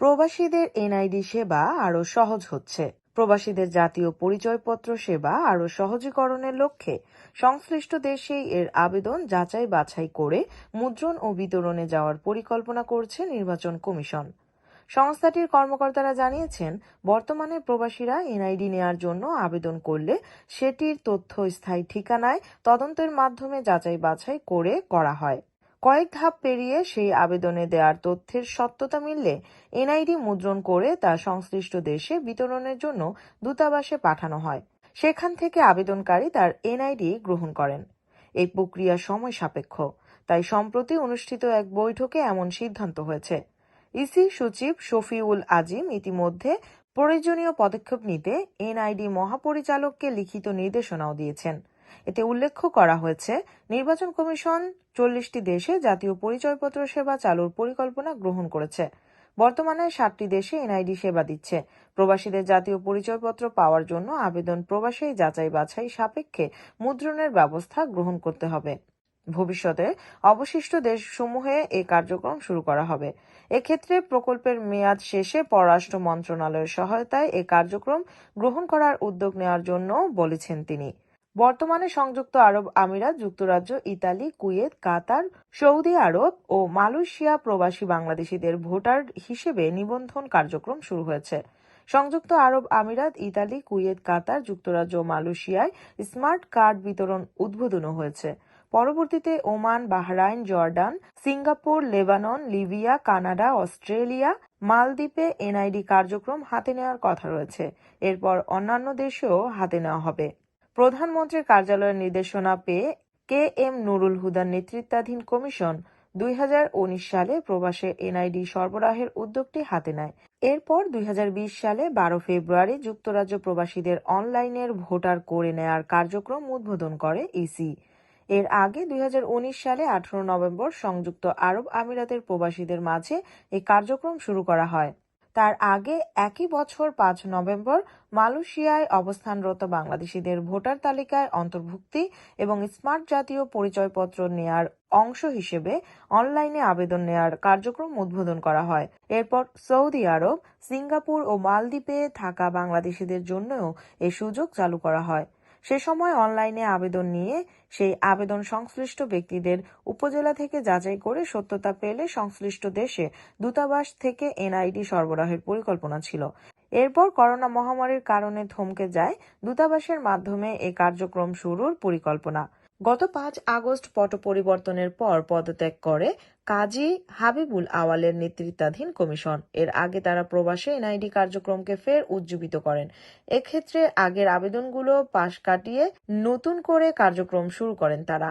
প্রবাসীদের এনআইডি সেবা আরও সহজ হচ্ছে। প্রবাসীদের জাতীয় পরিচয়পত্র সেবা আরও সহজীকরণের লক্ষ্যে সংশ্লিষ্ট দেশেই এর আবেদন যাচাই বাছাই করে মুদ্রণ ও বিতরণে যাওয়ার পরিকল্পনা করছে নির্বাচন কমিশন। সংস্থাটির কর্মকর্তারা জানিয়েছেন, বর্তমানে প্রবাসীরা এনআইডি নেয়ার জন্য আবেদন করলে সেটির তথ্য স্থায়ী ঠিকানায় তদন্তের মাধ্যমে যাচাই বাছাই করে করা হয়। কয়েক ধাপ পেরিয়ে সেই আবেদনে দেওয়ার তথ্যের সত্যতা মিললে এনআইডি মুদ্রণ করে তা সংশ্লিষ্ট দেশে বিতরণের জন্য দূতাবাসে পাঠানো হয়। সেখান থেকে আবেদনকারী তার এনআইডি গ্রহণ করেন। এই প্রক্রিয়া সময় সাপেক্ষ, তাই সম্প্রতি অনুষ্ঠিত এক বৈঠকে এমন সিদ্ধান্ত হয়েছে। ইসি সচিব শফিউল আজিম ইতিমধ্যে প্রয়োজনীয় পদক্ষেপ নিতে এনআইডি মহাপরিচালককে লিখিত নির্দেশনাও দিয়েছেন। এতে উল্লেখ করা হয়েছে, নির্বাচন কমিশন 40টি দেশে জাতীয় পরিচয়পত্র সেবা চালুর পরিকল্পনা গ্রহণ করেছে। বর্তমানে 7টি দেশে এনআইডি সেবা দিচ্ছে। প্রবাসীদের জাতীয় পরিচয়পত্র পাওয়ার জন্য আবেদন প্রবাসী যাচাই বাছাই সাপেক্ষে মুদ্রণের ব্যবস্থা গ্রহণ করতে হবে। ভবিষ্যতে অবশিষ্ট দেশসমূহে এই কার্যক্রম শুরু করা হবে। এক্ষেত্রে প্রকল্পের মেয়াদ শেষে পররাষ্ট্র মন্ত্রণালয়ের সহায়তায় এই কার্যক্রম গ্রহণ করার উদ্যোগ নেওয়ার জন্য বলেছেন তিনি। বর্তমানে সংযুক্ত আরব আমিরাত, যুক্তরাজ্য, ইতালি, কুয়েত, কাতার, সৌদি আরব ও মালয়েশিয়া প্রবাসী বাংলাদেশিদের ভোটার হিসেবে নিবন্ধন কার্যক্রম শুরু হয়েছে। সংযুক্ত আরব আমিরাত, ইতালি, কুয়েত, কাতার, যুক্তরাজ্য ও মালয়েশিয়ায় স্মার্ট কার্ড বিতরণ উদ্বোধনও হয়েছে। পরবর্তীতে Oman, Bahrain, Jordan, Singapore, Lebanon, Libya, Canada, Australia, মালদ্বীপে এনআইডি কার্যক্রম হাতে নেওয়ার কথা রয়েছে। এরপর অন্যান্য দেশেও হাতে নেওয়া হবে। প্রধানমন্ত্রীর কার্যালয়ের নির্দেশনা পেয়ে কে এম নুরুল হুদার নেতৃত্বাধীন কমিশন 2019 সালে প্রবাসে এনআইডি সরবরাহের উদ্যোগটি হাতে নেয়। এরপর 2020 সালে 12 ফেব্রুয়ারি যুক্তরাজ্য প্রবাসীদের অনলাইনের ভোটার করে নেয়ার কার্যক্রম উদ্বোধন করে ইসি। এর আগে 2019 সালে 18 নভেম্বর সংযুক্ত আরব আমিরাতের প্রবাসীদের মাঝে এই কার্যক্রম শুরু করা হয়। তার আগে একই বছর 5 নভেম্বর মালয়েশিয়ায় অবস্থানরত বাংলাদেশিদের ভোটার তালিকায় অন্তর্ভুক্তি এবং স্মার্ট জাতীয় পরিচয়পত্র নেয়ার অংশ হিসেবে অনলাইনে আবেদন নেয়ার কার্যক্রম উদ্বোধন করা হয়। এরপর সৌদি আরব, সিঙ্গাপুর ও মালদ্বীপে থাকা বাংলাদেশিদের জন্যও এই সুযোগ চালু করা হয়। সে সময় অনলাইনে আবেদন নিয়ে সেই আবেদন সংশ্লিষ্ট ব্যক্তিদের উপজেলা থেকে যাচাই করে সত্যতা পেলে সংশ্লিষ্ট দেশে দূতাবাস থেকে এনআইডি সরবরাহের পরিকল্পনা ছিল। এরপর করোনা মহামারীর কারণে থমকে যায় দূতাবাসের মাধ্যমে এই কার্যক্রম শুরুর পরিকল্পনা। গত 5 আগস্ট পট পরিবর্তনের পর পদত্যাগ করে কাজী হাবিবুল আওয়ালের নেতৃত্বাধীন কমিশন। এর আগে তারা প্রবাসে এনআইডি কার্যক্রমকে ফের উজ্জীবিত করেন। এক্ষেত্রে আগের আবেদনগুলো পাশ কাটিয়ে নতুন করে কার্যক্রম শুরু করেন তারা।